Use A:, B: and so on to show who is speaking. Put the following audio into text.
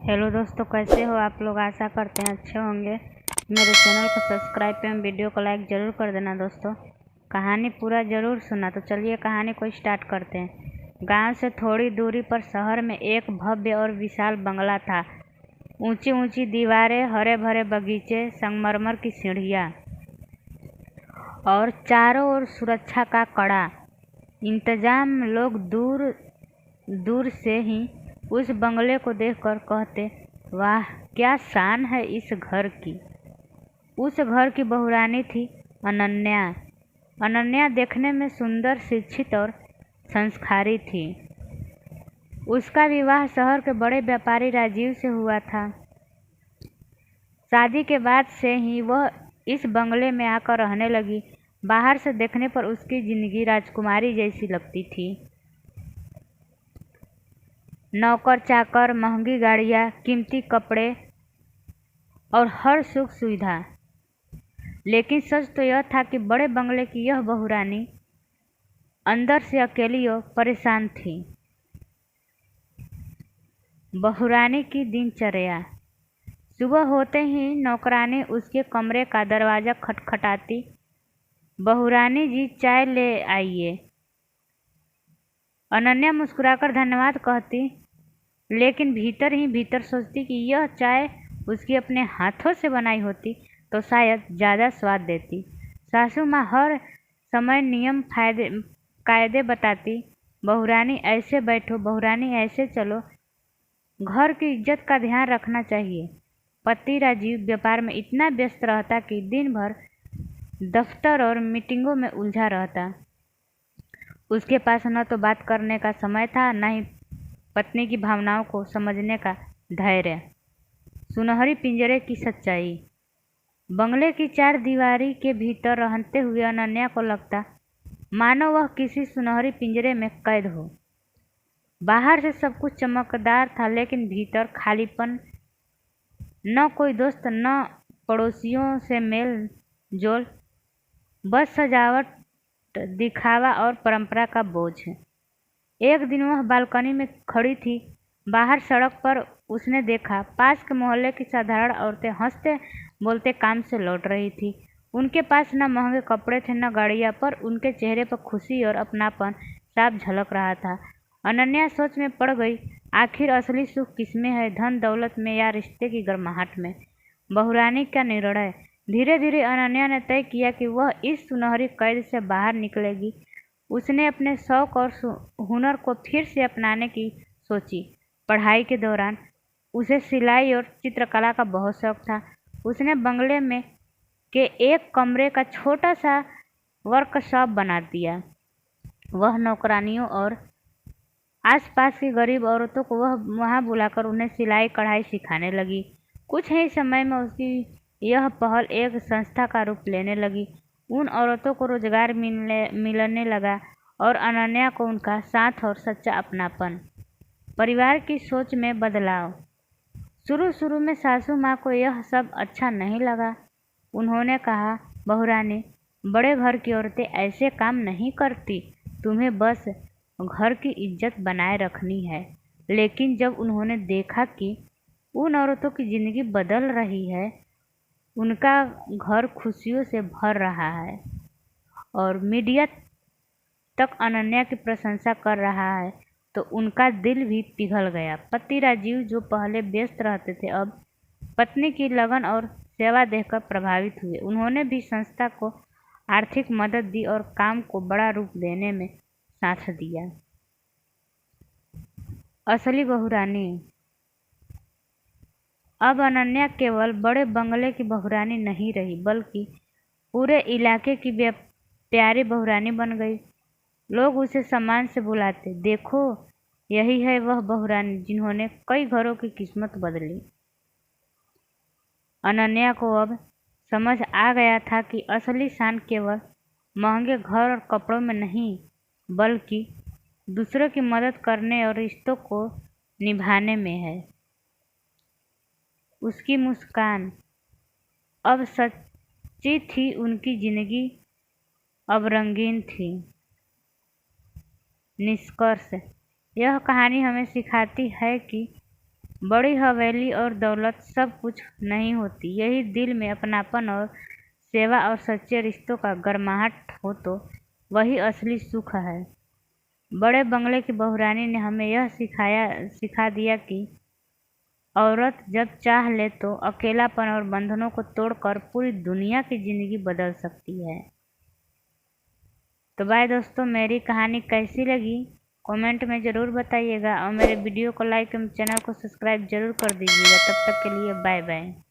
A: Hello दोस्तों, कैसे हो आप लोग। आशा करते हैं अच्छे होंगे। मेरे चैनल को सब्सक्राइब एवं वीडियो को लाइक ज़रूर कर देना दोस्तों। कहानी पूरा ज़रूर सुना। तो चलिए कहानी को स्टार्ट करते हैं। गांव से थोड़ी दूरी पर शहर में एक भव्य और विशाल बंगला था। ऊंची ऊंची दीवारें, हरे भरे बगीचे, संगमरमर की सीढ़ियाँ और चारों ओर सुरक्षा का कड़ा इंतजाम। लोग दूर दूर से ही उस बंगले को देखकर कहते, वाह क्या शान है इस घर की। उस घर की बहुरानी थी अनन्या। अनन्या देखने में सुंदर, शिक्षित और संस्कारी थी। उसका विवाह शहर के बड़े व्यापारी राजीव से हुआ था। शादी के बाद से ही वह इस बंगले में आकर रहने लगी। बाहर से देखने पर उसकी जिंदगी राजकुमारी जैसी लगती थी। नौकर चाकर, महंगी गाड़ियाँ, कीमती कपड़े और हर सुख सुविधा। लेकिन सच तो यह था कि बड़े बंगले की यह बहुरानी अंदर से अकेली और परेशान थी। बहुरानी की दिनचर्या। सुबह होते ही नौकरानी उसके कमरे का दरवाज़ा खटखटाती, बहुरानी जी चाय ले आइए। अनन्या मुस्कुराकर धन्यवाद कहती, लेकिन भीतर ही भीतर सोचती कि यह चाय उसकी अपने हाथों से बनाई होती तो शायद ज़्यादा स्वाद देती। सासू माँ हर समय नियम कायदे बताती, बहुरानी ऐसे बैठो, बहुरानी ऐसे चलो, घर की इज्जत का ध्यान रखना चाहिए। पति राजीव व्यापार में इतना व्यस्त रहता कि दिन भर दफ्तर और मीटिंगों में उलझा रहता। उसके पास न तो बात करने का समय था, न ही पत्नी की भावनाओं को समझने का धैर्य। सुनहरी पिंजरे की सच्चाई। बंगले की चार दीवारी के भीतर रहते हुए अनन्या को लगता मानो वह किसी सुनहरी पिंजरे में कैद हो। बाहर से सब कुछ चमकदार था, लेकिन भीतर खालीपन। न कोई दोस्त, न पड़ोसियों से मेल जोल, बस सजावट, दिखावा और परंपरा का बोझ। एक दिन वह बालकनी में खड़ी थी। बाहर सड़क पर उसने देखा पास के मोहल्ले की साधारण औरतें हंसते बोलते काम से लौट रही थी। उनके पास न महंगे कपड़े थे, न गाड़ियाँ, पर उनके चेहरे पर खुशी और अपनापन साफ झलक रहा था। अनन्या सोच में पड़ गई, आखिर असली सुख किसमें है, धन दौलत में या रिश्ते की गर्माहट में। बहुरानी का निर्णय। धीरे धीरे अनन्या ने तय किया कि वह इस सुनहरी कैद से बाहर निकलेगी। उसने अपने शौक और हुनर को फिर से अपनाने की सोची। पढ़ाई के दौरान उसे सिलाई और चित्रकला का बहुत शौक था। उसने बंगले में के एक कमरे का छोटा सा वर्कशॉप बना दिया। वह नौकरानियों और आसपास की गरीब औरतों को वह वहां बुलाकर उन्हें सिलाई कढ़ाई सिखाने लगी। कुछ ही समय में उसकी यह पहल एक संस्था का रूप लेने लगी। उन औरतों को रोजगार मिलने लगा और अनन्या को उनका साथ और सच्चा अपनापन। परिवार की सोच में बदलाव। शुरू शुरू में सासू माँ को यह सब अच्छा नहीं लगा। उन्होंने कहा, बहुरानी, बड़े घर की औरतें ऐसे काम नहीं करती, तुम्हें बस घर की इज्जत बनाए रखनी है। लेकिन जब उन्होंने देखा कि उन औरतों की जिंदगी बदल रही है, उनका घर खुशियों से भर रहा है और मीडिया तक अनन्या की प्रशंसा कर रहा है, तो उनका दिल भी पिघल गया। पति राजीव, जो पहले व्यस्त रहते थे, अब पत्नी की लगन और सेवा देखकर प्रभावित हुए। उन्होंने भी संस्था को आर्थिक मदद दी और काम को बड़ा रूप देने में साथ दिया। असली बहुरानी। अब अनन्या केवल बड़े बंगले की बहुरानी नहीं रही, बल्कि पूरे इलाके की प्यारी बहुरानी बन गई। लोग उसे सम्मान से बुलाते, देखो यही है वह बहुरानी जिन्होंने कई घरों की किस्मत बदली। अनन्या को अब समझ आ गया था कि असली शान केवल महंगे घर और कपड़ों में नहीं, बल्कि दूसरों की मदद करने और रिश्तों को निभाने में है। उसकी मुस्कान अब सच्ची थी, उनकी जिंदगी अब रंगीन थी। निष्कर्ष। यह कहानी हमें सिखाती है कि बड़ी हवेली और दौलत सब कुछ नहीं होती। यही दिल में अपनापन और सेवा और सच्चे रिश्तों का गर्माहट हो तो वही असली सुख है। बड़े बंगले की बहुरानी ने हमें यह सिखा दिया कि औरत जब चाह ले तो अकेलापन और बंधनों को तोड़कर पूरी दुनिया की जिंदगी बदल सकती है। तो बाय दोस्तों, मेरी कहानी कैसी लगी कमेंट में ज़रूर बताइएगा और मेरे वीडियो को लाइक एवं चैनल को सब्सक्राइब जरूर कर दीजिएगा। तब तक के लिए बाय बाय।